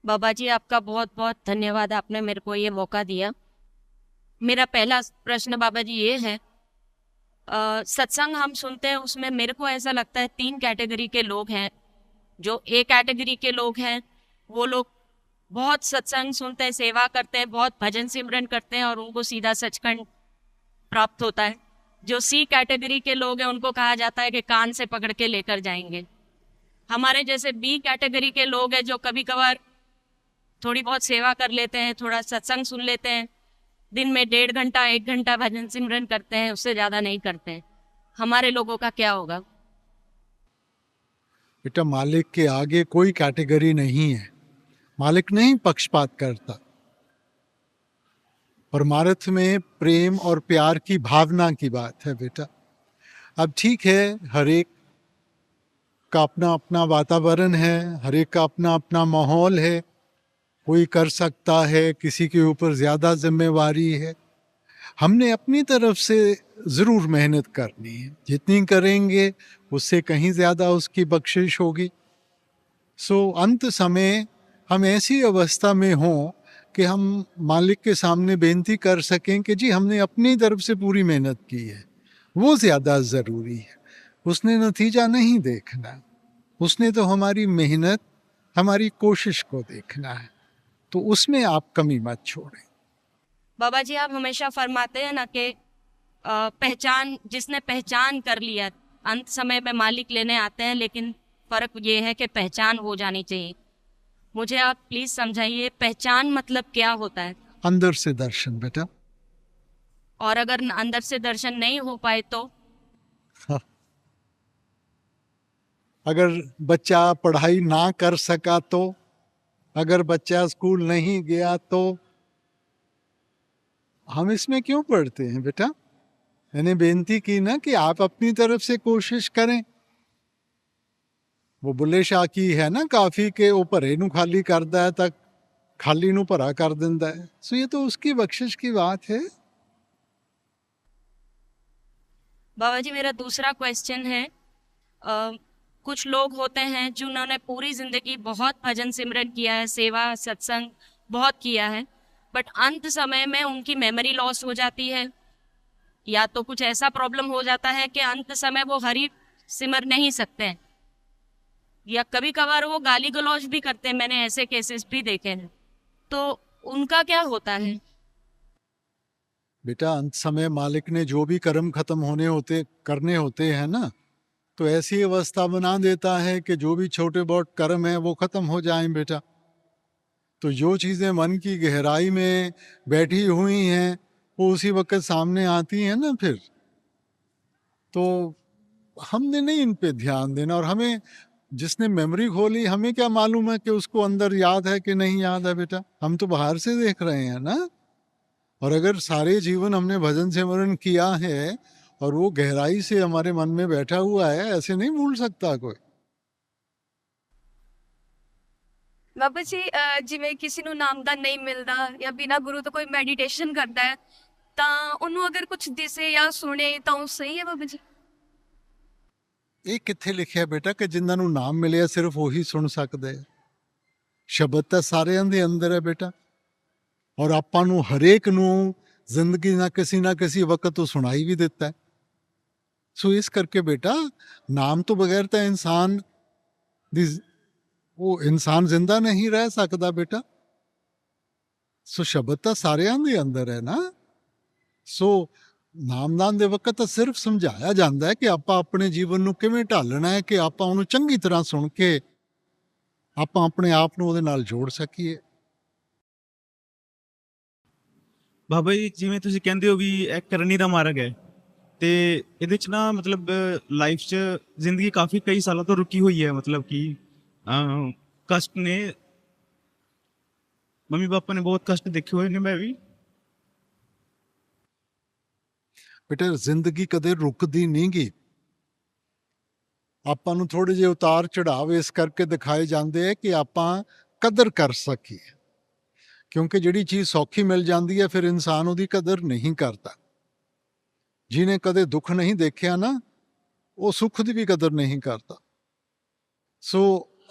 बाबा जी, आपका बहुत बहुत धन्यवाद, आपने मेरे को ये मौका दिया। मेरा पहला प्रश्न बाबा जी ये है, सत्संग हम सुनते हैं, उसमें मेरे को ऐसा लगता है 3 कैटेगरी के लोग हैं। जो ए कैटेगरी के लोग हैं, वो लोग बहुत सत्संग सुनते हैं, सेवा करते हैं, बहुत भजन सिमरन करते हैं और उनको सीधा सचखंड प्राप्त होता है। जो सी कैटेगरी के लोग हैं, उनको कहा जाता है कि कान से पकड़ के लेकर जाएंगे। हमारे जैसे बी कैटेगरी के लोग हैं, जो कभी कभार थोड़ी बहुत सेवा कर लेते हैं, थोड़ा सत्संग सुन लेते हैं, दिन में 1.5 घंटा 1 घंटा भजन सिमरन करते हैं, उससे ज़्यादा नहीं करते हैं। हमारे लोगों का क्या होगा? बेटा, मालिक के आगे कोई कैटेगरी नहीं है। मालिक नहीं पक्षपात करता। परमार्थ में प्रेम और प्यार की भावना की बात है बेटा। अब ठीक है, हर एक का अपना अपना वातावरण है, हर एक का अपना अपना माहौल है। कोई कर सकता है, किसी के ऊपर ज़्यादा जिम्मेवारी है। हमने अपनी तरफ से ज़रूर मेहनत करनी है, जितनी करेंगे उससे कहीं ज़्यादा उसकी बख्शिश होगी। अंत समय हम ऐसी अवस्था में हों कि हम मालिक के सामने बेनती कर सकें कि जी हमने अपनी तरफ से पूरी मेहनत की है। वो ज़्यादा ज़रूरी है। उसने नतीजा नहीं देखना, उसने तो हमारी मेहनत, हमारी कोशिश को देखना है। तो उसमें आप कमी मत छोड़ें। बाबा जी, आप हमेशा फरमाते हैं ना कि पहचान, जिसने पहचान कर लिया, अंत समय में मालिक लेने आते हैं, लेकिन फर्क ये है कि पहचान हो जानी चाहिए। मुझे आप प्लीज समझाइए, पहचान मतलब क्या होता है? अंदर से दर्शन बेटा। और अगर अंदर से दर्शन नहीं हो पाए तो? अगर बच्चा पढ़ाई ना कर सका तो, अगर बच्चा स्कूल नहीं गया तो, हम इसमें क्यों पढ़ते हैं बेटा? मैंने बेनती की ना कि आप अपनी तरफ से कोशिश करें। वो बुल्ले शाह की है ना, काफी के वो भरे नू खाली करदा है तक खाली नू भरा कर दिंदा है। सो ये तो उसकी बख्शिश की बात है। बाबा जी, मेरा दूसरा क्वेश्चन है, कुछ लोग होते हैं जिन्होंने पूरी जिंदगी बहुत भजन सिमरन किया है, सेवा सत्संग बहुत किया है, बट अंत समय में उनकी मेमोरी लॉस हो जाती है, या तो कुछ ऐसा प्रॉब्लम हो जाता है कि अंत समय वो हरि सिमर नहीं सकते हैं, या कभी कभार वो गाली गलौज भी करते हैं। मैंने ऐसे केसेस भी देखे हैं। तो उनका क्या होता है? बेटा, अंत समय मालिक ने जो भी कर्म खत्म होने होते करने होते हैं ना, तो ऐसी अवस्था बना देता है कि जो भी छोटे बहुत कर्म है वो खत्म हो जाएं बेटा। तो जो चीज़ें मन की गहराई में बैठी हुई हैं वो उसी वक्त सामने आती हैं ना फिर। तो हमने नहीं इन पे ध्यान देना। और हमें, जिसने मेमोरी खोली, हमें क्या मालूम है कि उसको अंदर याद है कि नहीं याद है बेटा? हम तो बाहर से देख रहे हैं ना। और अगर सारे जीवन हमने भजन सिमरन किया है और वो गहराई से हमारे मन में बैठा हुआ है, ऐसे नहीं भूल सकता कोई। ਬਾਬਾ ਜੀ, ਜਿਵੇਂ ਕਿਸੇ ਨੂੰ ਨਾਮਦਾਨ ਨਹੀਂ ਮਿਲਦਾ ਜਾਂ ਬਿਨਾਂ ਗੁਰੂ ਤੋਂ ਕੋਈ ਮੈਡੀਟੇਸ਼ਨ ਕਰਦਾ ਹੈ, ਤਾਂ ਉਹਨੂੰ ਅਗਰ ਕੁਝ ਦਿਸੇ ਜਾਂ ਸੁਣੇ ਤਾਂ ਉਹ ਸਹੀ ਹੈ ਬਾਬਾ ਜੀ? ਇਹ ਕਿੱਥੇ ਲਿਖਿਆ ਬੇਟਾ ਕਿ ਜਿਨ੍ਹਾਂ ਨੂੰ ਨਾਮ ਮਿਲਿਆ ਸਿਰਫ ਉਹੀ ਸੁਣ ਸਕਦੇ ਆ? ਸ਼ਬਦ ਤਾਂ ਸਾਰਿਆਂ ਦੇ ਅੰਦਰ ਹੈ ਬੇਟਾ। ਔਰ ਆਪਾਂ ਨੂੰ ਹਰੇਕ ਨੂੰ ਜ਼ਿੰਦਗੀ ਨਾ ਕਿਸੇ ਵਕਤ ਤੋਂ ਸੁਣਾਈ ਵੀ ਦਿੱਤਾ ਹੈ। ਸੋ ਇਸ ਕਰਕੇ ਬੇਟਾ, ਨਾਮ ਤੋਂ ਬਗੈਰ ਤਾਂ ਇਨਸਾਨ ਦੀ ਉਹ ਇਨਸਾਨ ਜ਼ਿੰਦਾ ਨਹੀਂ ਰਹਿ ਸਕਦਾ ਬੇਟਾ। ਸੋ ਸ਼ਬਦ ਤਾਂ ਸਾਰਿਆਂ ਦੇ ਅੰਦਰ ਹੈ ਨਾ। ਸੋ ਨਾਮਦਾਨ ਦੇ ਵਕਤ ਤਾਂ ਸਿਰਫ ਸਮਝਾਇਆ ਜਾਂਦਾ ਹੈ ਕਿ ਆਪਾਂ ਆਪਣੇ ਜੀਵਨ ਨੂੰ ਕਿਵੇਂ ਢਾਲਣਾ ਹੈ, ਕਿ ਆਪਾਂ ਉਹਨੂੰ ਚੰਗੀ ਤਰ੍ਹਾਂ ਸੁਣ ਕੇ ਆਪਾਂ ਆਪਣੇ ਆਪ ਨੂੰ ਉਹਦੇ ਨਾਲ ਜੋੜ ਸਕੀਏ। ਬਾਬਾ ਜੀ, ਜਿਵੇਂ ਤੁਸੀਂ ਕਹਿੰਦੇ ਹੋ ਵੀ ਇਹ ਕਰਨੀ ਦਾ ਮਾਰਗ ਹੈ, ਤੇ ਇਹਦੇ ਚ ਨਾ ਮਤਲਬ ਲਾਈਫ 'ਚ ਜ਼ਿੰਦਗੀ ਕਾਫੀ ਕਈ ਸਾਲਾਂ ਤੋਂ ਰੁਕੀ ਹੋਈ ਹੈ। ਮਤਲਬ ਕਿ ਕਸ਼ਟ ਨੇ, ਮੰਮੀ ਪਾਪਾ ਨੇ ਬਹੁਤ ਕਸ਼ਟ ਦੇਖੇ ਹੋਏ ਨੇ, ਮੈਂ ਵੀ। ਬੇਟਾ, ਜ਼ਿੰਦਗੀ ਕਦੇ ਰੁਕਦੀ ਨਹੀਂ ਗੀ। ਆਪਾਂ ਨੂੰ ਥੋੜੇ ਜਿਹੇ ਉਤਾਰ ਚੜਾਵ ਇਸ ਕਰਕੇ ਦਿਖਾਏ ਜਾਂਦੇ ਆ ਕਿ ਆਪਾਂ ਕਦਰ ਕਰ ਸਕੀਏ। ਕਿਉਂਕਿ ਜਿਹੜੀ ਚੀਜ਼ ਸੌਖੀ ਮਿਲ ਜਾਂਦੀ ਹੈ ਫਿਰ ਇਨਸਾਨ ਉਹਦੀ ਕਦਰ ਨਹੀਂ ਕਰਦਾ। ਜਿਹਨੇ ਕਦੇ ਦੁੱਖ ਨਹੀਂ ਦੇਖਿਆ ਨਾ, ਉਹ ਸੁੱਖ ਦੀ ਵੀ ਕਦਰ ਨਹੀਂ ਕਰਦਾ। ਸੋ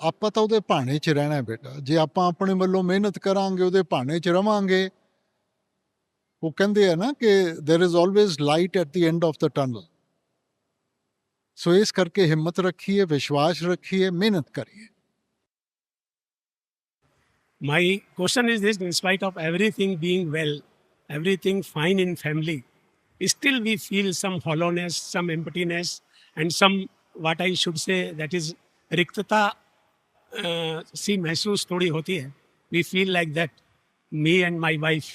ਆਪਾਂ ਤਾਂ ਉਹਦੇ ਭਾਣੇ 'ਚ ਰਹਿਣਾ ਹੈ ਬੇਟਾ। ਜੇ ਆਪਾਂ ਆਪਣੇ ਵੱਲੋਂ ਮਿਹਨਤ ਕਰਾਂਗੇ, ਉਹਦੇ ਭਾਣੇ 'ਚ ਰਵਾਂਗੇ, ਉਹ ਕਹਿੰਦੇ ਆ ਨਾ ਕਿ there is always light at the end of the tunnel. सो इस करके हिम्मत रखिए, विश्वास रखिए, मेहनत करिए। My question is this: in spite of everything being well, everything fine in family, still we feel some hollowness, some emptiness, and some, what I should say, that is रिक्तता सी महसूस थोड़ी होती है। We feel like that, me and my wife,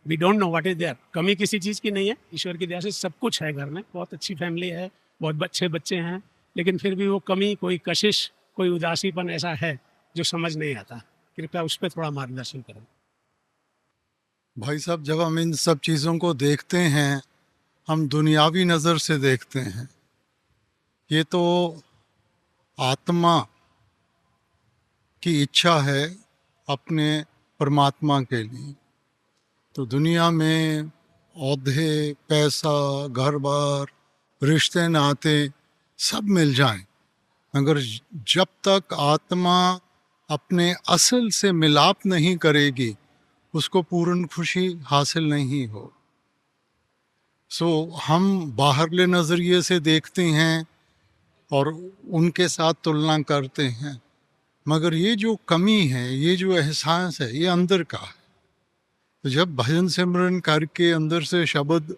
we don't know what is there। कमी किसी चीज़ की नहीं है, ईश्वर की दया से सब कुछ है घर में, बहुत अच्छी फैमिली है, बहुत अच्छे बच्चे हैं, लेकिन फिर भी वो कमी, कोई कशिश, कोई उदासीपन ऐसा है जो समझ नहीं आता। कृपया उस पर थोड़ा मार्गदर्शन करें। भाई साहब, जब हम इन सब चीज़ों को देखते हैं, हम दुनियावी नज़र से देखते हैं। ये तो आत्मा की इच्छा है अपने परमात्मा के लिए। तो दुनिया में औहदे, पैसा, घर बार, रिश्ते नाते सब मिल जाएं, मगर जब तक आत्मा अपने असल से मिलाप नहीं करेगी, उसको पूर्ण खुशी हासिल नहीं हो। सो हम बाहरले नज़रिए से देखते हैं और उनके साथ तुलना करते हैं, मगर ये जो कमी है, ये जो एहसास है, ये अंदर का है। तो जब भजन सिमरन करके अंदर से शब्द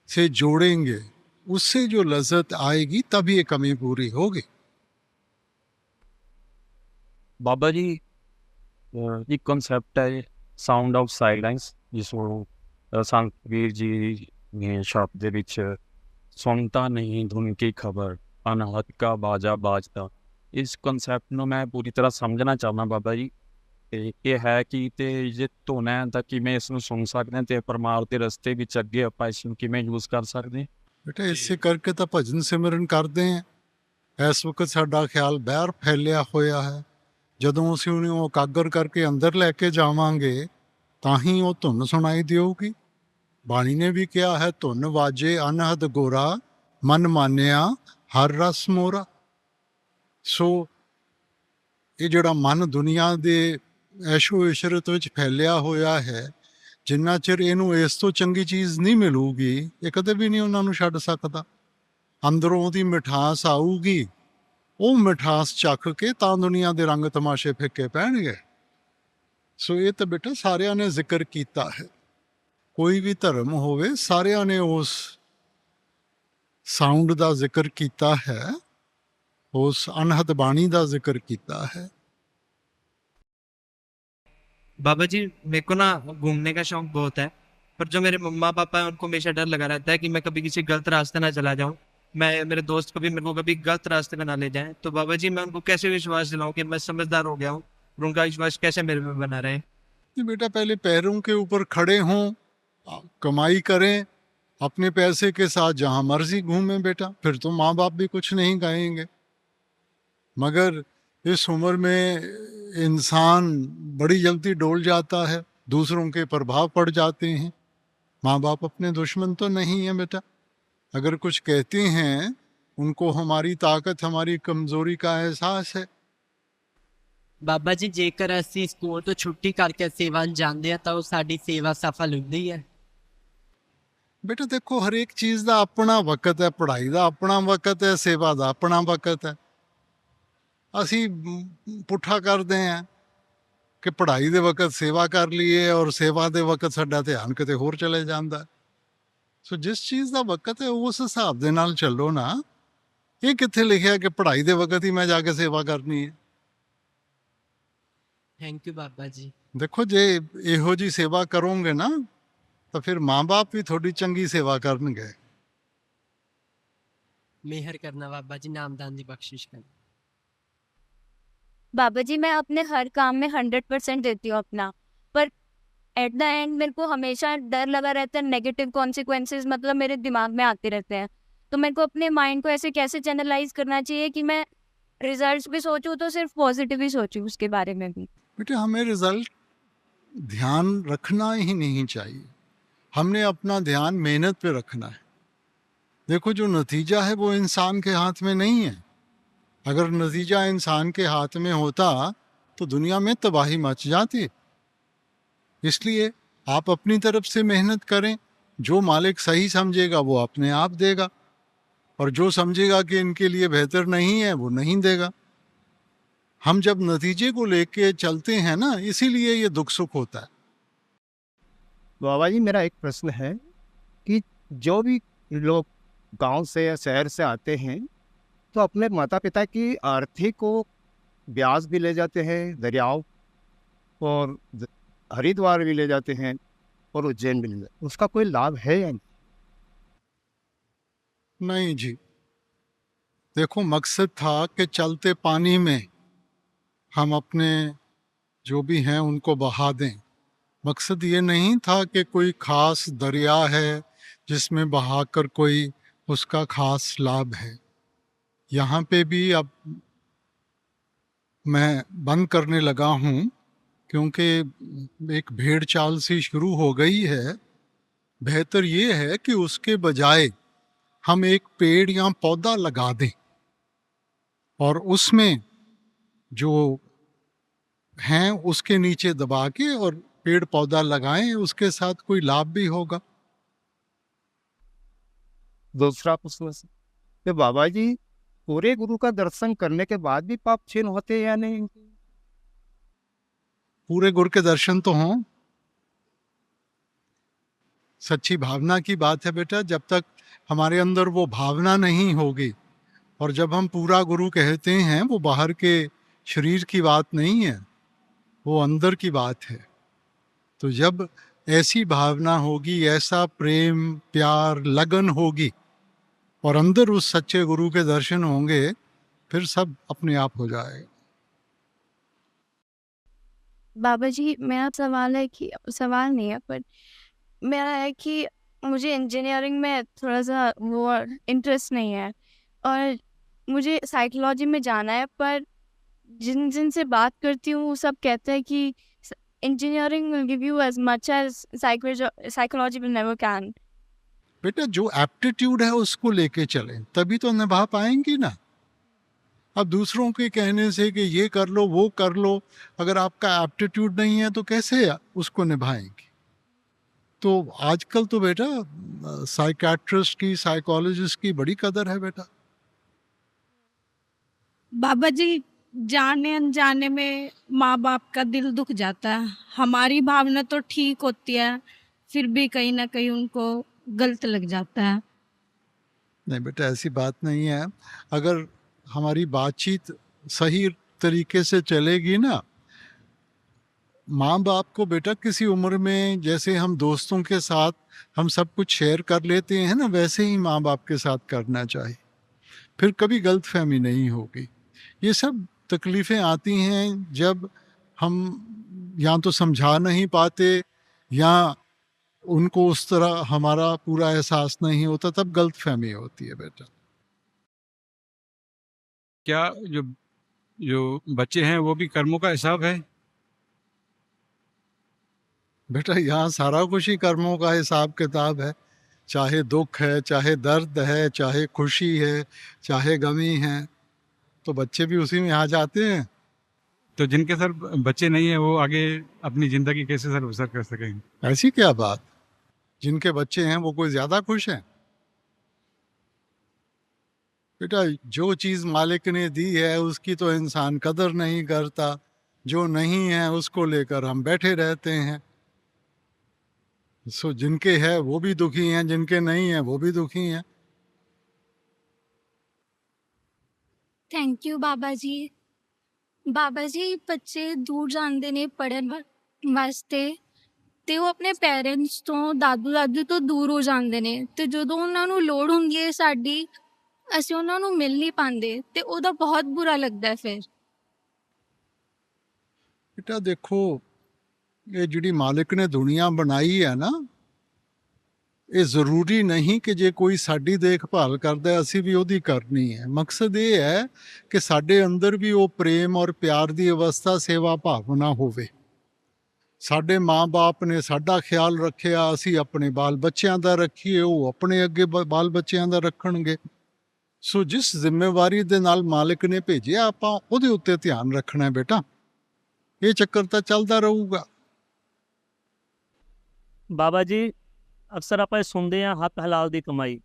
से जोड़ेंगे, उससे जो लज्जत आएगी, तब ये कमी पूरी होगी। ਬਾਬਾ ਜੀ ਇੱਕ ਕਨਸੈਪਟ ਹੈ ਸਾਊਂਡ ਆਫ ਸਾਇਲੈਂਸ, ਜਿਸ ਨੂੰ ਸੰਤ ਕਬੀਰ ਜੀ ਨੇ ਸ਼ਬਦ ਦੇ ਵਿੱਚ ਸੁਣਤਾ ਨਹੀਂ ਧੁਨ ਕੀ ਖਬਰ ਅਨਹਦ ਕਾ ਬਾਜਾ ਬਾਜਦਾ। ਇਸ ਕਨਸੈਪਟ ਨੂੰ ਮੈਂ ਪੂਰੀ ਤਰ੍ਹਾਂ ਸਮਝਣਾ ਚਾਹੁੰਦਾ ਬਾਬਾ ਜੀ। ਤੇ ਇਹ ਹੈ ਕਿ ਤੇ ਜੇ ਧੁਨ ਹੈ ਤਾਂ ਕਿਵੇਂ ਇਸ ਨੂੰ ਸੁਣ ਸਕਦੇ ਹਾਂ, ਤੇ ਪਰਮਾਰਥ ਦੇ ਰਸਤੇ ਵਿੱਚ ਅੱਗੇ ਆਪਾਂ ਇਸ ਨੂੰ ਕਿਵੇਂ ਯੂਜ਼ ਕਰ ਸਕਦੇ ਹਾਂ। बेटा इसे करके तो भजन सिमरन करते हैं। इस वक्त साडा ख्याल बाहर फैलिया होया है। ਜਦੋਂ ਅਸੀਂ ਉਹਨੂੰ ਇਕਾਗਰ ਕਰਕੇ ਅੰਦਰ ਲੈ ਕੇ ਜਾਵਾਂਗੇ, ਤਾਂ ਹੀ ਉਹ ਧੁਨ ਸੁਣਾਈ ਦੇਊਗੀ। ਬਾਣੀ ਨੇ ਵੀ ਕਿਹਾ ਹੈ, ਧੁਨ ਵਾਜੇ ਅਨਹਦ ਗੋਰਾ, ਮਨ ਮਾਨਿਆ ਹਰ ਰਸ ਮੋਰਾ। ਸੋ ਇਹ ਜਿਹੜਾ ਮਨ ਦੁਨੀਆ ਦੇ ਐਸ਼ੋ ਇਸ਼ਰਤ ਵਿੱਚ ਫੈਲਿਆ ਹੋਇਆ ਹੈ, ਜਿੰਨਾ ਚਿਰ ਇਹਨੂੰ ਇਸ ਤੋਂ ਚੰਗੀ ਚੀਜ਼ ਨਹੀਂ ਮਿਲੂਗੀ, ਇਹ ਕਦੇ ਵੀ ਨਹੀਂ ਉਹਨਾਂ ਨੂੰ ਛੱਡ ਸਕਦਾ। ਅੰਦਰੋਂ ਉਹਦੀ ਮਿਠਾਸ ਆਊਗੀ, ਉਹ ਮਿਠਾਸ ਚੱਖ ਕੇ ਤਾਂ ਦੁਨੀਆ ਦੇ ਰੰਗ ਤਮਾਸ਼ੇ ਫਿੱਕੇ ਪੈਣਗੇ। ਸੋ ਇਹ ਤਾਂ ਬੇਟਾ ਸਾਰਿਆਂ ਨੇ ਜ਼ਿਕਰ ਕੀਤਾ ਹੈ। ਕੋਈ ਵੀ ਧਰਮ ਹੋਵੇ, ਸਾਰਿਆਂ ਨੇ ਉਸ ਸਾਊਂਡ ਦਾ ਜ਼ਿਕਰ ਕੀਤਾ ਹੈ, ਉਸ ਅਨਹਦ ਬਾਣੀ ਦਾ ਜ਼ਿਕਰ ਕੀਤਾ है। बाबा जी, मेरे को ना घूमने का शौक बहुत है, पर जो मेरे मम्मा पापा हैं उनको हमेशा डर लगा रहता है कि मैं कभी किसी गलत रास्ते ना चला जाऊं। मैं मेरे दोस्त कभी मेरे को कभी गलत रास्ते में ना ले जाएं। तो बाबा जी, मैं उनको कैसे विश्वास दिलाऊं कि मैं समझदार हो गया हूं, और उनका विश्वास कैसे मेरे में बना रहे। कि बेटा पहले पैरों के ऊपर खड़े हों, कमाई करें, अपने पैसे के साथ जहाँ मर्जी घूमें बेटा, फिर तो माँ बाप भी कुछ नहीं कहेंगे। मगर इस उम्र में इंसान बड़ी जल्दी डोल जाता है, दूसरों के प्रभाव पड़ जाते हैं। माँ बाप अपने दुश्मन तो नहीं है बेटा। अगर कुछ कहते हैं, उनको हमारी ताकत, हमारी कमज़ोरी का एहसास है। ਬਾਬਾ ਜੀ, ਜੇਕਰ ਅਸੀਂ ਸਕੂਲ ਤੋਂ ਛੁੱਟੀ ਕਰਕੇ ਸੇਵਾ ਜਾਂਦੇ ਆ ਤਾਂ ਉਹ ਸਾਡੀ ਸੇਵਾ ਸਫਲ ਹੁੰਦੀ ਹੈ। बेटा देखो, हर एक चीज़ का अपना वक्त है। पढ़ाई का अपना वक्त है, सेवा का अपना वक्त है। ਅਸੀਂ ਪੁੱਠਾ ਕਰਦੇ ਹਾਂ ਕਿ ਪੜ੍ਹਾਈ ਦੇ ਵਕਤ ਸੇਵਾ ਕਰ ਲਈਏ ਔਰ ਸੇਵਾ ਦੇ ਵਕਤ ਸਾਡਾ ਧਿਆਨ ਕਿਤੇ ਹੋਰ ਚਲੇ ਜਾਂਦਾ। ਸੋ ਜਿਸ ਚੀਜ਼ ਦਾ ਵਕਤ ਹੈ, ਉਸ ਹਿਸਾਬ ਦੇ ਨਾਲ ਚੱਲੋ ਨਾ। ਇਹ ਕਿੱਥੇ ਲਿਖਿਆ ਕਿ ਪੜ੍ਹਾਈ ਦੇ ਵਕਤ ਹੀ ਮੈਂ ਜਾ ਕੇ ਸੇਵਾ ਕਰਨੀ ਹੈ? Thank you Baba ji. ਦੇਖੋ, ਜੇ ਇਹੋ ਜੀ ਸੇਵਾ ਕਰੋਗੇ ਨਾ, ਤਾਂ ਫਿਰ ਮਾਂ-ਬਾਪ ਵੀ ਤੁਹਾਡੀ ਚੰਗੀ ਸੇਵਾ ਕਰਨਗੇ। ਮਿਹਰ ਕਰਨਾ ਬਾਬਾ ਜੀ, ਨਾਮਦਾਨ ਦੀ ਬਖਸ਼ਿਸ਼ ਕਰਨਾ। बाबा जी, मैं अपने हर काम में 100% देती हूँ अपना, पर एट द एंड मेरे को हमेशा डर लगा रहता है। नेगेटिव कॉन्सिक्वेंसेस मतलब मेरे दिमाग में आते रहते हैं। तो मेरे को अपने माइंड को ऐसे कैसे चैनलाइज करना चाहिए कि मैं रिजल्ट्स भी सोचूं तो सिर्फ पॉजिटिव ही सोचूं उसके बारे में भी। बेटे, हमें रिजल्ट ध्यान रखना ही नहीं चाहिए। हमने अपना ध्यान मेहनत पे रखना है। देखो, जो नतीजा है वो इंसान के हाथ में नहीं है। अगर नतीजा इंसान के हाथ में होता तो दुनिया में तबाही मच जाती। इसलिए आप अपनी तरफ से मेहनत करें, जो मालिक सही समझेगा वो अपने आप देगा, और जो समझेगा कि इनके लिए बेहतर नहीं है वो नहीं देगा। हम जब नतीजे को लेके चलते हैं ना, इसीलिए ये दुख सुख होता है। बाबा जी, मेरा एक प्रश्न है कि जो भी लोग गांव से या शहर से आते हैं तो अपने माता पिता की आर्थिक को ब्याज भी ले जाते हैं, दरियाओं और हरिद्वार भी ले जाते हैं और उज्जैन भी ले जाते हैं, उसका कोई लाभ है या नहीं? नहीं जी, देखो मकसद था कि चलते पानी में हम अपने जो भी हैं उनको बहा दें। मकसद ये नहीं था कि कोई खास दरिया है जिसमें बहाकर कोई उसका खास लाभ है। यहाँ पे भी अब मैं बंद करने लगा हूँ, क्योंकि एक भेड़ चाल सी शुरू हो गई है। बेहतर ये है कि उसके बजाय हम एक पेड़ या पौधा लगा दें और उसमें जो हैं उसके नीचे दबा के और पेड़ पौधा लगाएं, उसके साथ कोई लाभ भी होगा। दूसरा प्रश्न कि बाबा जी, पूरे गुरु का दर्शन करने के बाद भी पाप क्षीण होते या नहीं? पूरे गुरु के दर्शन तो हों, सच्ची भावना की बात है बेटा। जब तक हमारे अंदर वो भावना नहीं होगी, और जब हम पूरा गुरु कहते हैं वो बाहर के शरीर की बात नहीं है, वो अंदर की बात है। तो जब ऐसी भावना होगी, ऐसा प्रेम प्यार लगन होगी और अंदर उस सच्चे गुरु के दर्शन होंगे, फिर सब अपने आप हो जाएगा। बाबा जी, मेरा सवाल है कि सवाल नहीं है, पर मेरा है कि मुझे इंजीनियरिंग में थोड़ा सा वो इंटरेस्ट नहीं है और मुझे साइकोलॉजी में जाना है, पर जिन जिन से बात करती हूँ वो सब कहते हैं कि engineering will give you as much as psychology will never can. बेटा, जो एप्टीट्यूड है उसको लेके चलें, तभी तो निभा पाएंगी ना। अब दूसरों के कहने से कि ये कर लो वो कर लो, अगर आपका एप्टीट्यूड नहीं है तो कैसे उसको निभाएंगे? तो आजकल तो बेटा साइकियाट्रिस्ट की, साइकोलॉजिस्ट की बड़ी कदर है बेटा। बाबा जी, जाने अनजाने में माँ बाप का दिल दुख जाता है। हमारी भावना तो ठीक होती है, फिर भी कहीं ना कहीं उनको गलत लग जाता है। नहीं बेटा, ऐसी बात नहीं है। अगर हमारी बातचीत सही तरीके से चलेगी ना, माँ बाप को बेटा किसी उम्र में जैसे हम दोस्तों के साथ हम सब कुछ शेयर कर लेते हैं ना, वैसे ही माँ बाप के साथ करना चाहिए। फिर कभी गलतफहमी नहीं होगी। ये सब तकलीफ़ें आती हैं जब हम या तो समझा नहीं पाते या उनको उस तरह हमारा पूरा एहसास नहीं होता, तब गलतफहमी होती है बेटा। क्या जो जो बच्चे हैं वो भी कर्मों का हिसाब है? बेटा, यहाँ सारा कुछ ही कर्मों का हिसाब किताब है। चाहे दुख है, चाहे दर्द है, चाहे खुशी है, चाहे गमी है, तो बच्चे भी उसी में आ जाते हैं। तो जिनके सर बच्चे नहीं है वो आगे अपनी जिंदगी कैसे सर बसर कर सकेंगे? ऐसी क्या बात? जिनके बच्चे हैं वो कोई ज्यादा खुश हैं? बेटा, जो चीज मालिक ने दी है उसकी तो इंसान कदर नहीं करता। जो नहीं है उसको लेकर हम बैठे रहते हैं। सो जिनके है वो भी दुखी हैं, जिनके नहीं है वो भी दुखी हैं। थैंक यू बाबा जी। बाबा जी, बच्चे दूर ਜਾਂਦੇ ਨੇ ਪੜਨ ਵਾਸਤੇ ਤੇ ਉਹ ਆਪਣੇ ਪੇਰੈਂਟਸ ਤੋਂ ਦਾਦੂ ਦਾਦੀ ਤੋਂ ਦੂਰ ਹੋ ਜਾਂਦੇ ਨੇ, ਤੇ ਜਦੋਂ ਉਹਨਾਂ ਨੂੰ ਲੋੜ ਹੁੰਦੀ ਹੈ ਸਾਡੀ, ਅਸੀਂ ਉਹਨਾਂ ਨੂੰ ਮਿਲ ਨਹੀਂ ਪਾਉਂਦੇ ਤੇ ਉਹਦਾ ਬਹੁਤ ਬੁਰਾ ਲੱਗਦਾ ਹੈ ਫਿਰ। बेटा देखो, ये जिहड़ी मालिक ने दुनिया बनाई है ना, ये जरूरी नहीं कि जे कोई साडी देखभाल करदा है असीं भी ओदी करनी है। मकसद ये है कि साडे अंदर भी वो प्रेम और प्यार दी अवस्था, सेवा भावना होवे। साडे माँ बाप ने साडा ख्याल रखिया, असीं अपने बाल बच्चों का रखीए, वो अपने अगे बाल बच्चों का रखणगे। ਸੋ ਜਿਸ ਜ਼ਿੰਮੇਵਾਰੀ ਦੇ ਨਾਲ ਮਾਲਕ ਨੇ ਭੇਜਿਆ ਆਪਾਂ ਉਹਦੇ ਉੱਤੇ ਧਿਆਨ ਰੱਖਣਾ ਹੈ ਬੇਟਾ। ਇਹ ਚੱਕਰ ਤਾਂ ਚੱਲਦਾ ਰਹੂਗਾ। ਬਾਬਾ ਜੀ ਅਕਸਰ ਆਪਾਂ ਇਹ ਸੁਣਦੇ ਹਾਂ ਹੱਕ ਹਲਾਲ ਦੀ ਕਮਾਈ।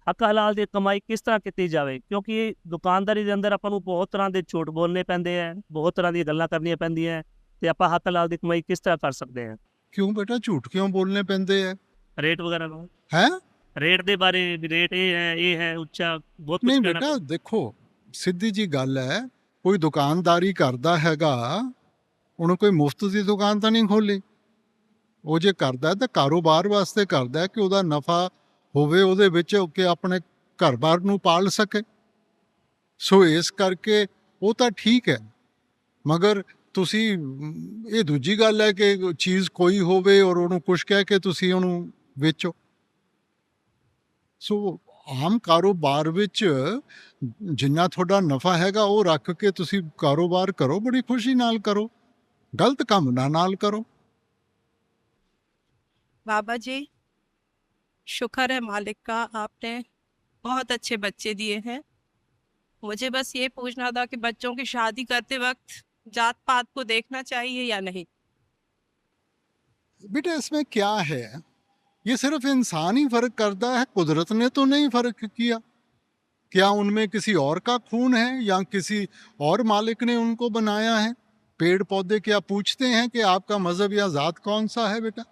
ਹੱਕ ਹਲਾਲ ਦੀ ਕਮਾਈ ਕਿਸ ਤਰ੍ਹਾਂ ਕੀਤੀ ਜਾਵੇ, ਕਿਉਂਕਿ ਦੁਕਾਨਦਾਰੀ ਦੇ ਅੰਦਰ ਆਪਾਂ ਨੂੰ ਬਹੁਤ ਤਰ੍ਹਾਂ ਦੇ ਝੂਠ ਬੋਲਣੇ ਪੈਂਦੇ ਹੈ, ਬਹੁਤ ਤਰ੍ਹਾਂ ਦੀਆਂ ਗੱਲਾਂ ਕਰਨੀਆਂ ਪੈਂਦੀਆਂ, ਤੇ ਆਪਾਂ ਹੱਕ ਹਲਾਲ ਦੀ ਕਮਾਈ ਕਿਸ ਤਰ੍ਹਾਂ ਕਰ ਸਕਦੇ ਹਾਂ? ਕਿਉਂ ਬੇਟਾ ਝੂਠ ਕਿਉਂ ਬੋਲਣੇ ਪੈਂਦੇ ਹੈ? ਰੇਟ ਵਗੈਰਾ ਦਾ ਹੈ ਰੇਟ ਦੇ ਬਾਰੇ ਵੀ ਰੇਟ ਇਹ ਹੈ ਉੱਚਾ, ਬਹੁਤ ਕੁਝ ਨਹੀਂ ਕਹਿਣਾ ਬੇਟਾ ਦੇਖੋ ਸਿੱਧੀ ਜੀ ਗੱਲ ਹੈ, ਕੋਈ ਦੁਕਾਨਦਾਰੀ ਕਰਦਾ ਹੈਗਾ ਉਹਨੂੰ ਕੋਈ ਮੁਫਤ ਦੀ ਦੁਕਾਨ ਤਾਂ ਨਹੀਂ ਖੋਲੀ। ਉਹ ਜੇ ਕਰਦਾ ਤਾਂ ਕਾਰੋਬਾਰ ਵਾਸਤੇ ਕਰਦਾ ਕਿ ਉਹਦਾ ਨਫਾ ਹੋਵੇ ਉਹਦੇ ਵਿੱਚ, ਕਿ ਆਪਣੇ ਘਰ-ਬਾਰ ਨੂੰ ਪਾਲ ਸਕੇ। ਸੋ ਇਸ ਕਰਕੇ ਉਹ ਤਾਂ ਠੀਕ ਹੈ, ਮਗਰ ਤੁਸੀਂ ਇਹ ਦੂਜੀ ਗੱਲ ਹੈ ਕਿ ਚੀਜ਼ ਕੋਈ ਹੋਵੇ ਔਰ ਉਹਨੂੰ ਕੁਛ ਕਹਿ ਕੇ ਤੁਸੀਂ ਉਹਨੂੰ ਵੇਚੋ। ਸੋ ਆਮ ਕਾਰੋਬਾਰ ਵਿੱਚ ਜਿੰਨਾ ਤੁਹਾਡਾ ਨਫਾ ਹੈਗਾ ਉਹ ਰੱਖ ਕੇ ਤੁਸੀਂ ਕਾਰੋਬਾਰ ਕਰੋ, ਬੜੀ ਖੁਸ਼ੀ ਨਾਲ ਕਰੋ, ਗਲਤ ਕੰਮ ਨਾਲ ਕਰੋ। बाबा जी शुक्र है मालिक का, आपने बहुत अच्छे बच्चे दिए हैं। मुझे बस ये पूछना था कि बच्चों की शादी करते वक्त जात पात को देखना चाहिए या नहीं? बेटा इसमें क्या है, ये सिर्फ इंसान ही फर्क करता है, कुदरत ने तो नहीं फर्क किया। क्या उनमें किसी और का खून है या किसी और मालिक ने उनको बनाया है? पेड़ पौधे क्या पूछते हैं कि आपका मजहब या जात कौन सा है? बेटा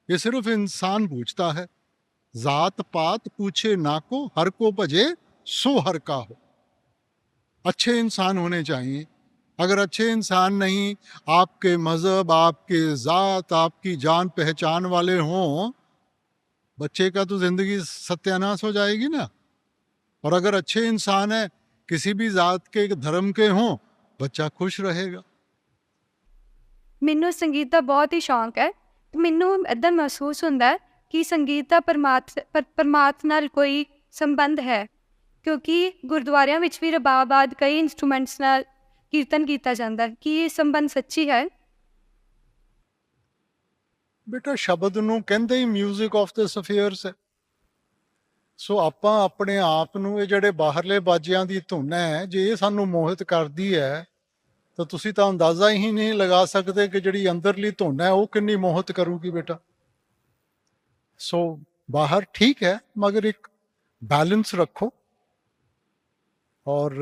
ये सिर्फ इंसान पूछता है। जात पात पूछे ना को, हर को भजे सो हर का हो। अच्छे इंसान होने चाहिए। अगर अच्छे इंसान नहीं, आपके मजहब, आपके जात, आपकी जान पहचान वाले हों, बच्चे का तो जिंदगी सत्यानाश हो जाएगी ना। और अगर अच्छे इंसान है, किसी भी जात के धर्म के हों, बच्चा खुश रहेगा। ਮੈਨੂੰ ਸੰਗੀਤ ਦਾ ਬਹੁਤ ਹੀ ਸ਼ੌਂਕ ਹੈ। ਮੈਨੂੰ ਇੱਦਾਂ ਮਹਿਸੂਸ ਹੁੰਦਾ ਹੈ ਕਿ ਸੰਗੀਤ ਦਾ ਪਰਮਾਤਮਾ ਨਾਲ ਕੋਈ ਸੰਬੰਧ ਹੈ, ਕਿਉਂਕਿ ਗੁਰਦੁਆਰਿਆਂ ਵਿੱਚ ਵੀ ਰਬਾਬ ਆਦਿ ਕਈ ਇੰਸਟਰੂਮੈਂਟਸ ਨਾਲ ਕੀਰਤਨ ਕੀਤਾ ਜਾਂਦਾ ਹੈ। ਕੀ ਇਹ ਸੰਬੰਧ ਸੱਚੀ ਹੈ? ਬੇਟਾ ਸ਼ਬਦ ਨੂੰ ਕਹਿੰਦੇ ਹੀ ਮਿਊਜ਼ਿਕ ਆਫ ਦ ਸਫੀਅਰਸ ਹੈ। ਸੋ ਆਪਾਂ ਆਪਣੇ ਆਪ ਨੂੰ ਇਹ ਜਿਹੜੇ ਬਾਹਰਲੇ ਬਾਜਿਆਂ ਦੀ ਧੁਨ ਹੈ, ਜੇ ਇਹ ਸਾਨੂੰ ਮੋਹਿਤ ਕਰਦੀ ਹੈ ਤਾਂ ਤੁਸੀਂ ਤਾਂ ਅੰਦਾਜ਼ਾ ਹੀ ਨਹੀਂ ਲਗਾ ਸਕਦੇ ਕਿ ਜਿਹੜੀ ਅੰਦਰਲੀ ਧੁਨ ਹੈ ਉਹ ਕਿੰਨੀ ਮੋਹਿਤ ਕਰੂਗੀ ਬੇਟਾ। ਸੋ ਬਾਹਰ ਠੀਕ ਹੈ, ਮਗਰ ਇੱਕ बैलेंस रखो और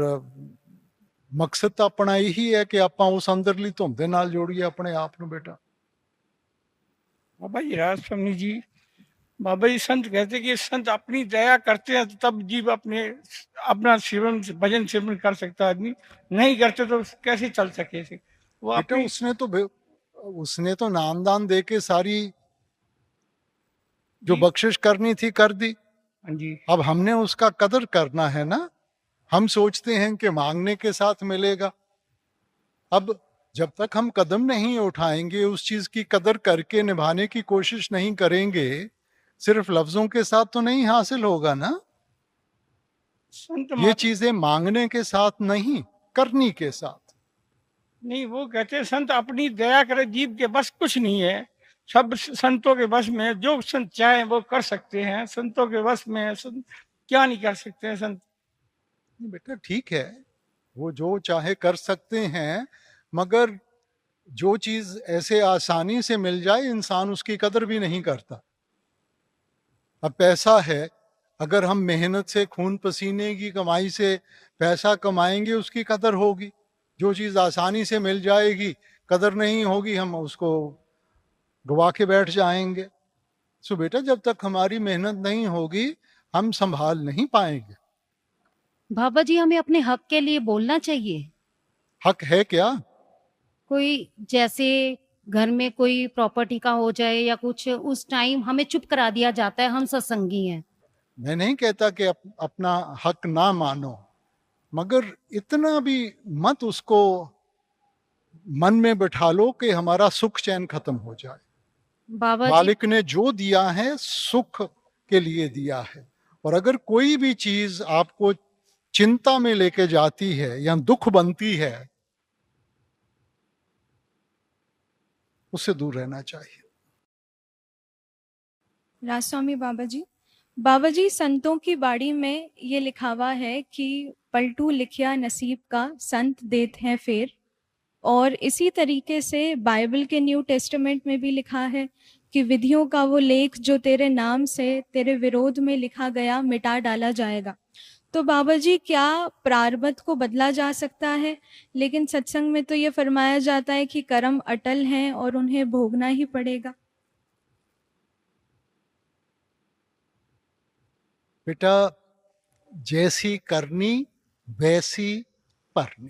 मकसद तो अपना यही है कि आप उस अंदरली धुन दे नाल जोड़िए अपने आप ਨੂੰ बेटा। बाबा जी राज स्वामी जी, बाबा जी संत कहते कि संत अपनी दया करते हैं तब जीव अपना सेवन भजन सेवन कर सकता है, आदमी नहीं करते तो कैसे चल सके से वो बेटा उसने तो नामदान दे के सारी जो बख्शिश करनी थी कर दी। जी अब हमने उसका कदर करना है ना। हम सोचते हैं कि मांगने के साथ मिलेगा। अब जब तक हम कदम नहीं उठाएंगे, उस चीज की कदर करके निभाने की कोशिश नहीं करेंगे, सिर्फ लफ्जों के साथ तो नहीं हासिल होगा ना। ये चीजें मांगने के साथ नहीं, करनी के साथ। नहीं, वो कहते संत अपनी दया करे, जीव के बस कुछ नहीं है, सब संतों के बस में, जो संत चाहे वो कर सकते हैं, संतों के बस में संत क्या नहीं कर सकते हैं संत। बेटा ठीक है, वो जो चाहे कर सकते हैं, मगर जो चीज ऐसे आसानी से मिल जाए इंसान उसकी कदर भी नहीं करता। अब पैसा है, अगर हम मेहनत से खून पसीने की कमाई से पैसा कमाएंगे उसकी कदर होगी। जो चीज आसानी से मिल जाएगी कदर नहीं होगी, हम उसको गवा के बैठ जाएंगे। सो बेटा जब तक हमारी मेहनत नहीं होगी हम संभाल नहीं पाएंगे। बाबा जी हमें अपने हक के लिए बोलना चाहिए। हक है क्या? कोई जैसे घर में कोई प्रॉपर्टी का हो जाए या कुछ, उस टाइम हमें चुप करा दिया जाता है, हम सत्संगी हैं। मैं नहीं कहता कि अपना हक ना मानो, मगर इतना भी मत उसको मन में बिठा लो कि हमारा सुख चैन खत्म हो जाए। बाबा मालिक ने जो दिया है सुख के लिए दिया है, और अगर कोई भी चीज आपको चिंता में लेके जाती है या दुख बनती है, उससे दूर रहना चाहिए। राजस्वामी बाबा जी, बाबा जी, संतों की बाड़ी में ये लिखा हुआ है कि पलटू लिखिया नसीब का संत देत हैं फेर, और इसी तरीके से बाइबल के न्यू टेस्टामेंट में भी लिखा है कि विधियों का वो लेख जो तेरे नाम से तेरे विरोध में लिखा गया मिटा डाला जाएगा। तो बाबा जी, क्या प्रारब्ध को बदला जा सकता है? लेकिन सत्संग में तो ये फरमाया जाता है कि कर्म अटल हैं और उन्हें भोगना ही पड़ेगा। बेटा, जैसी करनी वैसी परनी।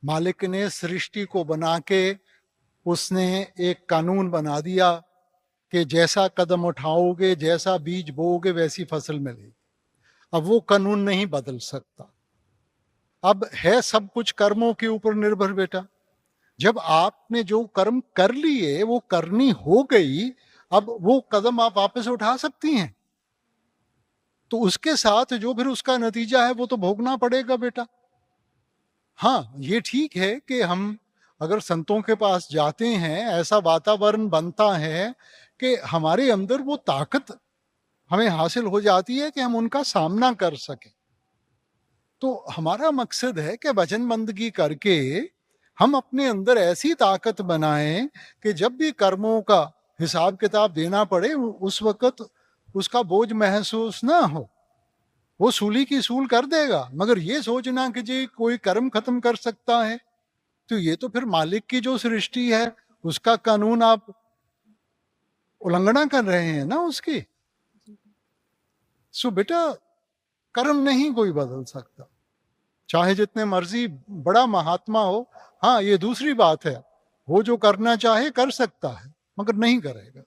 मालिक ने सृष्टि को बना के उसने एक कानून बना दिया कि जैसा कदम उठाओगे, जैसा बीज बोओगे, वैसी फसल मिलेगी। अब वो कानून नहीं बदल सकता। अब है सब कुछ कर्मों के ऊपर निर्भर बेटा। जब आपने जो कर्म कर लिए, वो करनी हो गई, अब वो कदम आप वापस उठा सकती हैं, तो उसके साथ जो फिर उसका नतीजा है वो तो भोगना पड़ेगा बेटा। हाँ, ये ठीक है कि हम अगर संतों के पास जाते हैं, ऐसा वातावरण बनता है कि हमारे अंदर वो ताकत हमें हासिल हो जाती है कि हम उनका सामना कर सकें। तो हमारा मकसद है कि भजन बंदगी करके हम अपने अंदर ऐसी ताकत बनाएं कि जब भी कर्मों का हिसाब किताब देना पड़े, उस वक्त उसका बोझ महसूस ना हो। वो सूली की सूल कर देगा, मगर ये सोचना कि जी कोई कर्म खत्म कर सकता है, तो ये तो फिर मालिक की जो सृष्टि है उसका कानून आप उल्लंघना कर रहे हैं ना उसकी। सो बेटा, कर्म नहीं कोई बदल सकता, चाहे जितने मर्जी बड़ा महात्मा हो। हाँ, ये दूसरी बात है, वो जो करना चाहे कर सकता है, मगर नहीं करेगा।